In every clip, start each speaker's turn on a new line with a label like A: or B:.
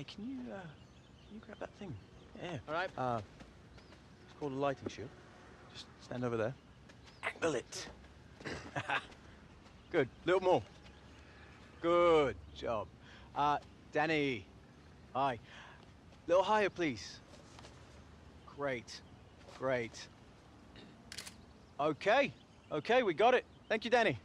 A: Hey, can you grab that thing? Yeah.
B: All right.
A: It's called a lighting shield. Just stand over there. Angle it. Good. Little more. Good job. Danny. Hi. Little higher, please. Great. Great. Okay. Okay, we got it. Thank you, Danny.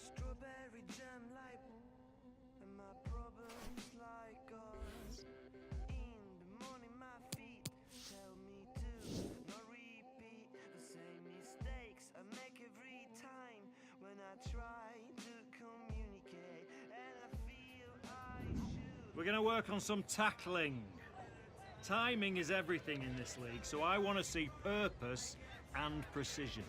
C: Strawberry jam like, and my problems like us. In the morning my feet tell me to not repeat the same mistakes I make every time when I try to communicate, and I feel I should.
D: We're going to work on some tackling. Timing is everything in this league, so I want to see purpose and precision.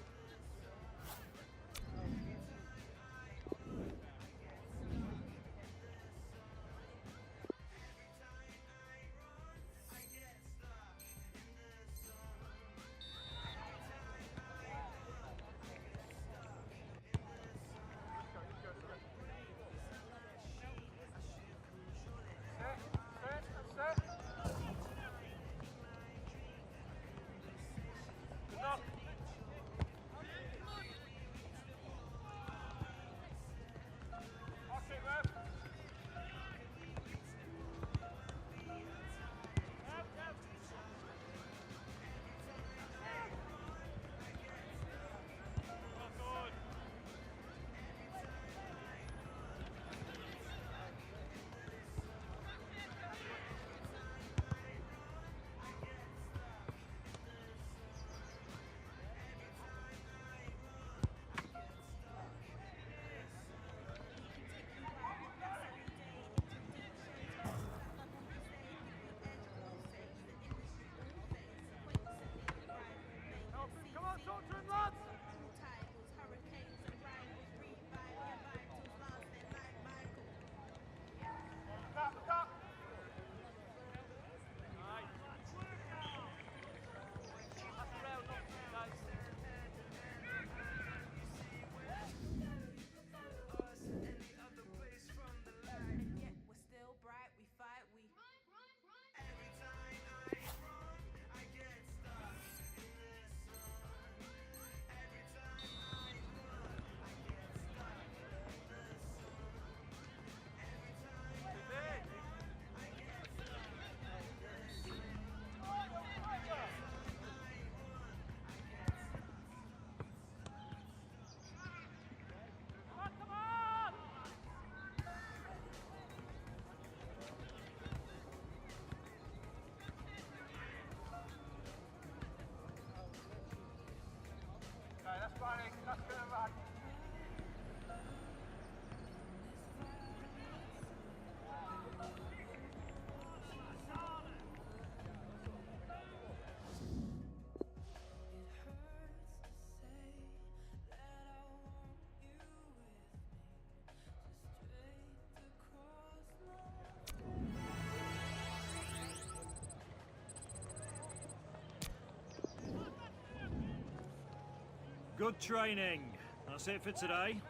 D: Good training. That's it for today.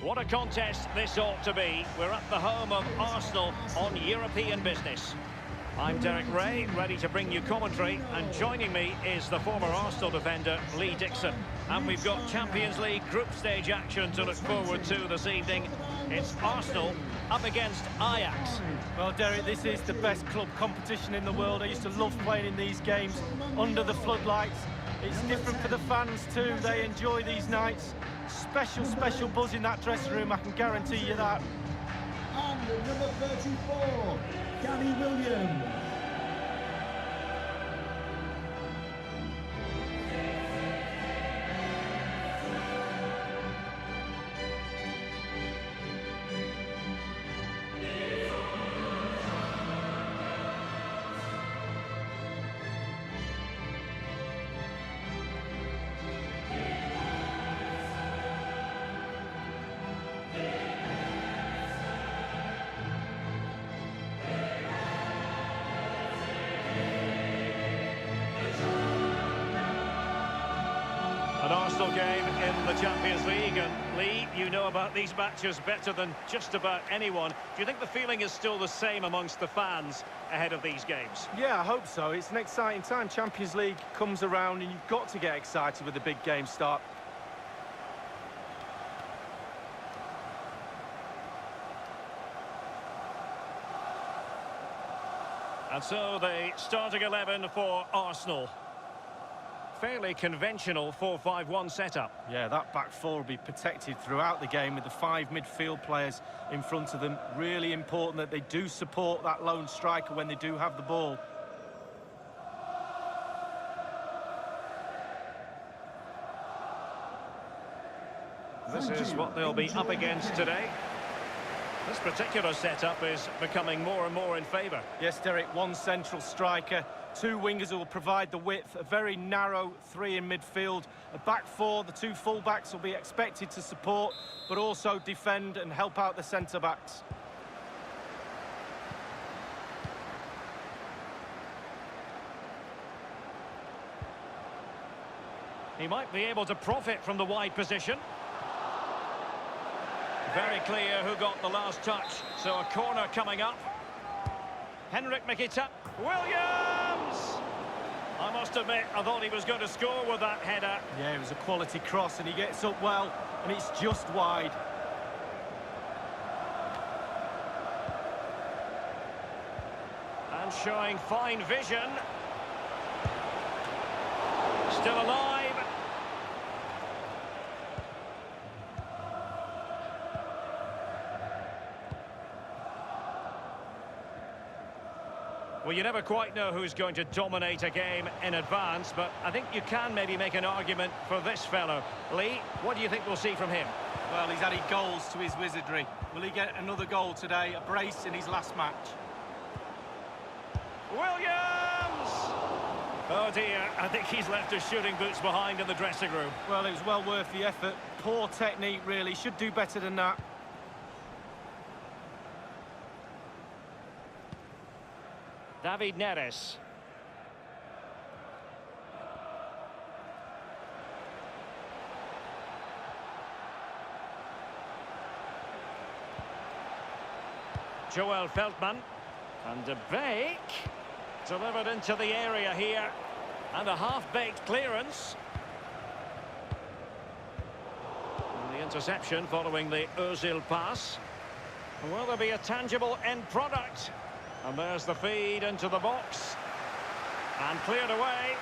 B: What a contest this ought to be. We're at the home of Arsenal on European business. I'm Derek Ray, ready to bring you commentary, and joining me is the former Arsenal defender, Lee Dixon. And we've got Champions League group stage action to look forward to this evening. It's Arsenal up against Ajax.
E: Well, Derek, this is the best club competition in the world. I used to love playing in these games under the floodlights. It's different for the fans too. They enjoy these nights. Special buzz in that dressing room, I can guarantee you that.
F: And number 34, Gary Williams.
B: An Arsenal game in the Champions League, and Lee, you know about these matches better than just about anyone. Do you think the feeling is still the same amongst the fans ahead of these games?
E: Yeah, I hope so. It's an exciting time. Champions League comes around and you've got to get excited with the big game start.
B: And so the starting 11 for Arsenal. Fairly conventional 4-5-1 setup.
E: Yeah, that back four will be protected throughout the game with the 5 midfield players in front of them. Really important that they do support that lone striker when they do have the ball.
B: This is what they'll be up against today. This particular setup is becoming more and more in favour.
E: Yes, Derek, one central striker, 2 wingers who will provide the width, a very narrow 3 in midfield, a back 4, the 2 full-backs will be expected to support, but also defend and help out the centre-backs.
B: He might be able to profit from the wide position. Very clear who got the last touch. So a corner coming up. Henrik Mkhitaryan. Williams! I must admit, I thought he was going to score with that header.
E: Yeah, it was a quality cross and he gets up well, and it's just wide.
B: And showing fine vision. Still alive. Well, you never quite know who's going to dominate a game in advance, but I think you can maybe make an argument for this fellow. Lee, what do you think we'll see from him?
E: Well, he's added goals to his wizardry. Will he get another goal today? A brace in his last match.
B: Williams! Oh dear, I think he's left his shooting boots behind in the dressing room.
E: Well, it was well worth the effort. Poor technique, really. Should do better than that.
B: David Neres. Joel Feldman. And De Beek. Delivered into the area here. And a half-baked clearance. And the interception following the Ozil pass. Will there be a tangible end product? And there's the feed into the box. And cleared away.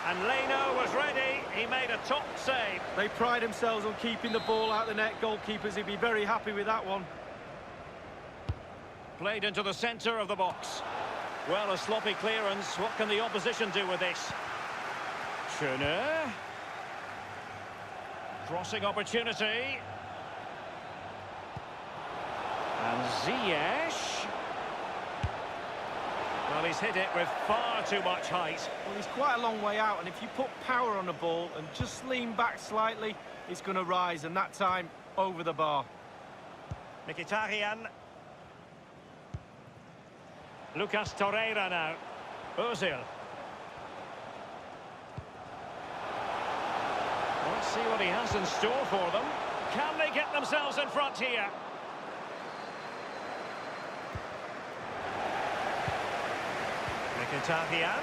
B: And Leno was ready. He made a top save.
E: They pride themselves on keeping the ball out the net. Goalkeepers, he'd be very happy with that one.
B: Played into the centre of the box. Well, a sloppy clearance. What can the opposition do with this? Schöne. Crossing opportunity. And Ziyech. Well, he's hit it with far too much height.
E: Well, he's quite a long way out, and if you put power on the ball and just lean back slightly, it's going to rise, and that time over the bar.
B: Mkhitaryan. Lucas Torreira now. Ozil. Let's see what he has in store for them. Can they get themselves in front here? Mkhitaryan.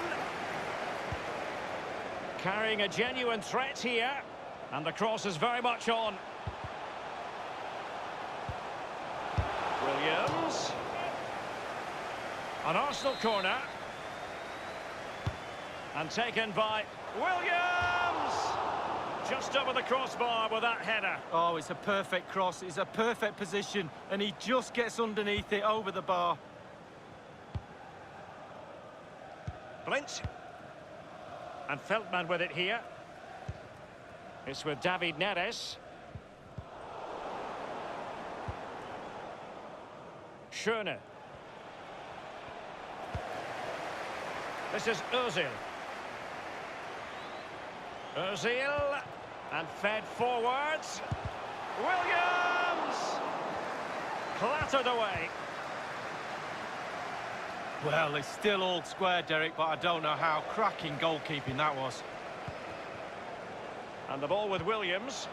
B: Carrying a genuine threat here. And the cross is very much on. Williams. An Arsenal corner. And taken by Williams! Just over the crossbar with that header.
E: Oh, it's a perfect cross. It's a perfect position. And he just gets underneath it over the bar.
B: Blint. And Feldman with it here. It's with David Neres. Schöne. This is Özil. Özil. And fed forwards. Williams! Clattered away.
E: Well, it's still all square, Derek, but I don't know how cracking goalkeeping that was.
B: And the ball with Williams.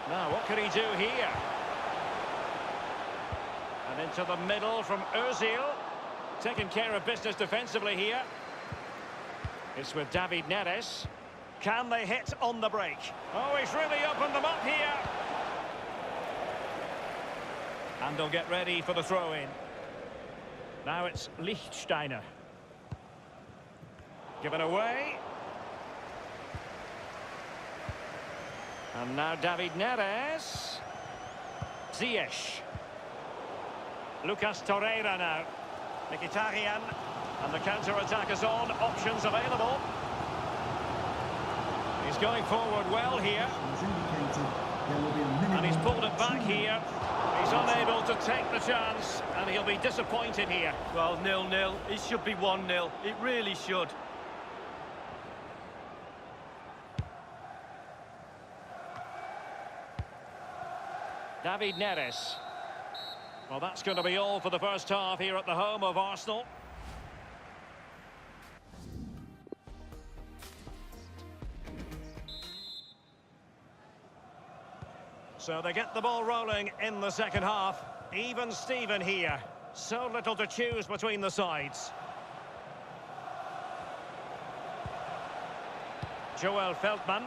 B: Now, what can he do here? And into the middle from Özil. Taking care of business defensively here. It's with David Neres. Can they hit on the break? Oh, he's really opened them up here. And they'll get ready for the throw-in. Now it's Lichtsteiner. Given away. And now David Neres. Ziyech. Lucas Torreira now. Mkhitaryan. And the counter-attack is on. Options available. He's going forward well here. And he's pulled it back here. He's unable to take the chance. And he'll be disappointed here.
E: Well, 0-0. It should be 1-0. It really should.
B: David Neres. Well, that's going to be all for the first half here at the home of Arsenal. So they get the ball rolling in the second half. Even Steven here. So little to choose between the sides. Joel Feldman.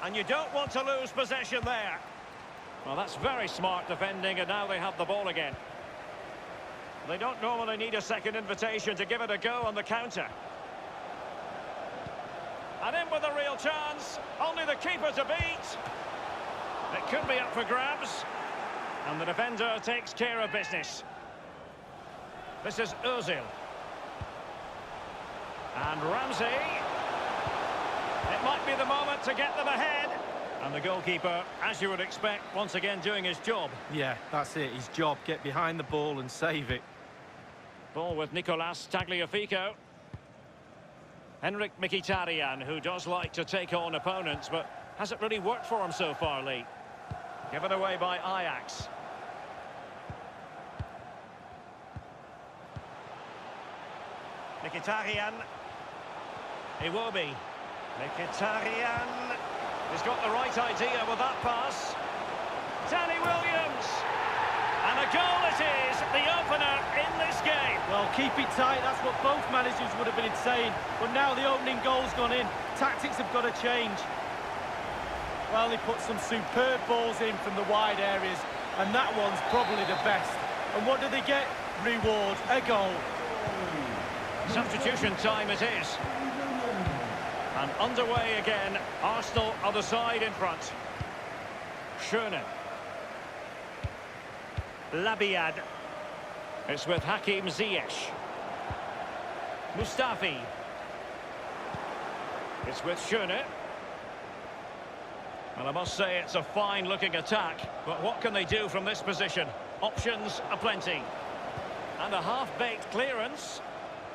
B: And you don't want to lose possession there. Well, that's very smart defending, and now they have the ball again. They don't normally need a second invitation to give it a go on the counter. And in with a real chance. Only the keeper to beat. It could be up for grabs. And the defender takes care of business. This is Özil. And Ramsey. It might be the moment to get them ahead. And the goalkeeper, as you would expect, once again doing his job.
E: Yeah, that's it. His job. Get behind the ball and save it.
B: Ball with Nicolas Tagliafico. Henrik Mkhitaryan, who does like to take on opponents, but hasn't really worked for him so far, Lee. Given away by Ajax. Mkhitaryan. Iwobi. Mkhitaryan. He's got the right idea with that pass. Danny Williams. And a goal it is, the opener in this game.
E: Well, keep it tight. That's what both managers would have been saying. But now the opening goal's gone in. Tactics have got to change. Well, they put some superb balls in from the wide areas. And that one's probably the best. And what do they get? Reward, a goal.
B: Substitution time it is. And underway again, Arsenal on the side in front. Schöne. Labiad. It's with Hakim Ziyech. Mustafi. It's with Schöne. And I must say it's a fine-looking attack. But what can they do from this position? Options aplenty. And a half-baked clearance.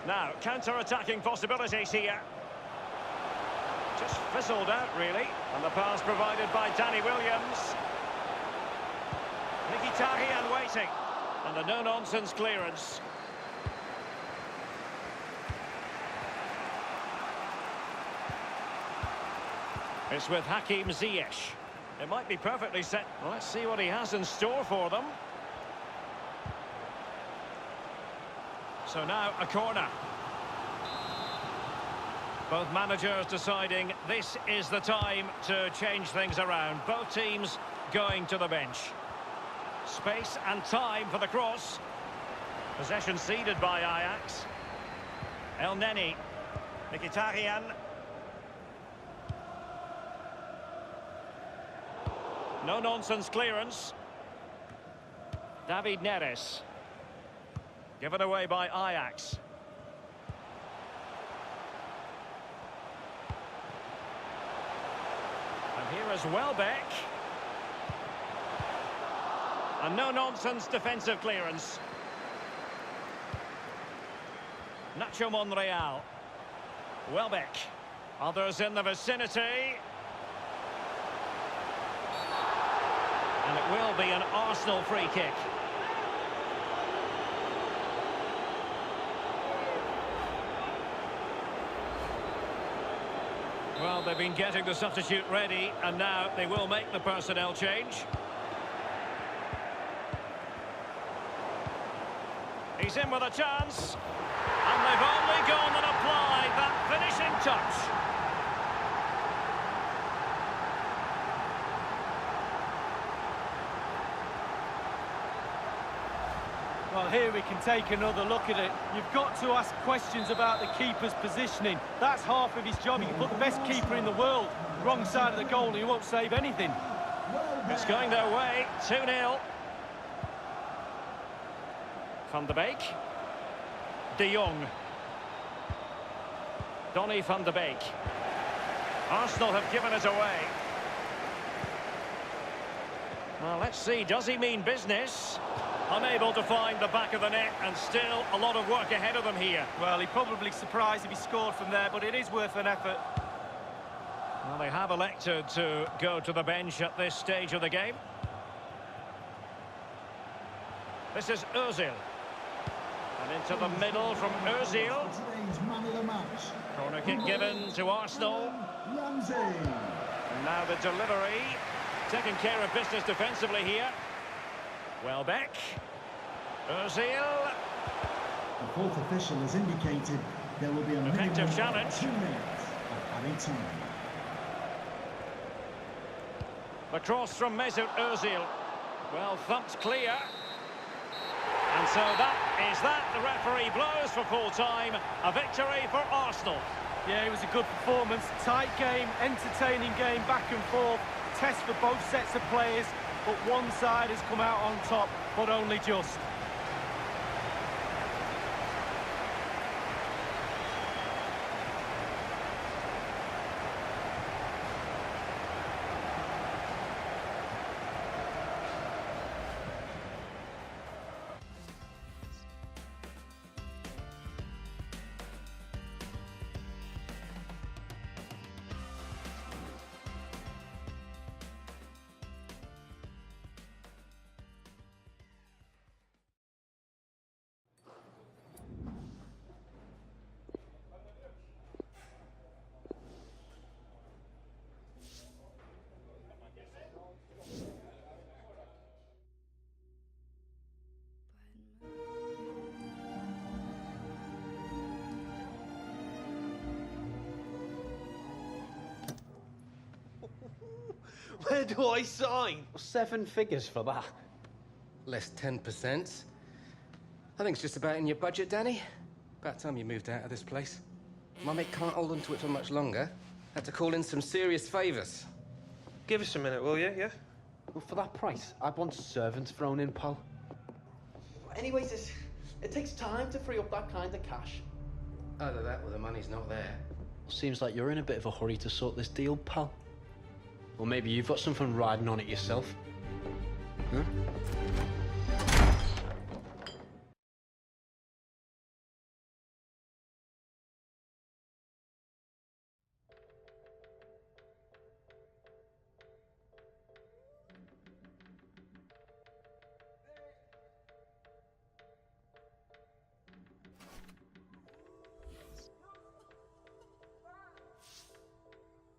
B: Now, counter-attacking possibilities here. Just fizzled out, really. And the pass provided by Danny Williams. Mkhitaryan waiting. And a no-nonsense clearance. It's with Hakim Ziyech. It might be perfectly set. Well, let's see what he has in store for them. So now a corner. Both managers deciding this is the time to change things around. Both teams going to the bench. Space and time for the cross. Possession ceded by Ajax. El Neni. Mkhitaryan. No-nonsense clearance. David Neres. Given away by Ajax. And here is Welbeck. A no-nonsense defensive clearance. Nacho Monreal. Welbeck. Others in the vicinity. And it will be an Arsenal free kick. Well, they've been getting the substitute ready, and now they will make the personnel change. He's in with a chance. And they've only gone and applied that finishing touch.
E: Well, here we can take another look at it. You've got to ask questions about the keeper's positioning. That's half of his job. You can put the best keeper in the world wrong side of the goal and he won't save anything.
B: It's going their way, 2-0. Van der Beek. De Jong. Donny van der Beek. Arsenal have given it away. Well, let's see, does he mean business? Unable to find the back of the net, and still a lot of work ahead of them here.
E: Well, he'd probably be surprised if he scored from there, but it is worth an effort.
B: Well, they have elected to go to the bench at this stage of the game. This is Ozil. And into the middle from Ozil.
F: Today's man of the match.
B: Corner kick given to Arsenal.
F: Ramsey.
B: And now the delivery. Taking care of business defensively here. Welbeck. Ozil.
F: The fourth official has indicated there will be a minimum
B: Effective
F: of
B: challenge.
F: 2 minutes of added time.
B: The cross from Mesut Ozil. Well thumped clear. And so that is that. The referee blows for full time. A victory for Arsenal.
E: Yeah, it was a good performance. Tight game, entertaining game, back and forth. Test for both sets of players, but one side has come out on top, but only just.
G: Where do I sign? 7 figures for that.
H: Less 10%. I think it's just about in your budget, Danny. About time you moved out of this place. My mate can't hold on to it for much longer. Had to call in some serious favours.
G: Give us a minute, will you, yeah? Well, for that price, I'd want servants thrown in, pal. Anyways, it takes time to free up that kind of cash.
H: Either that or the money's not there.
G: Seems like you're in a bit of a hurry to sort this deal, pal. Or maybe you've got something riding on it yourself. Huh?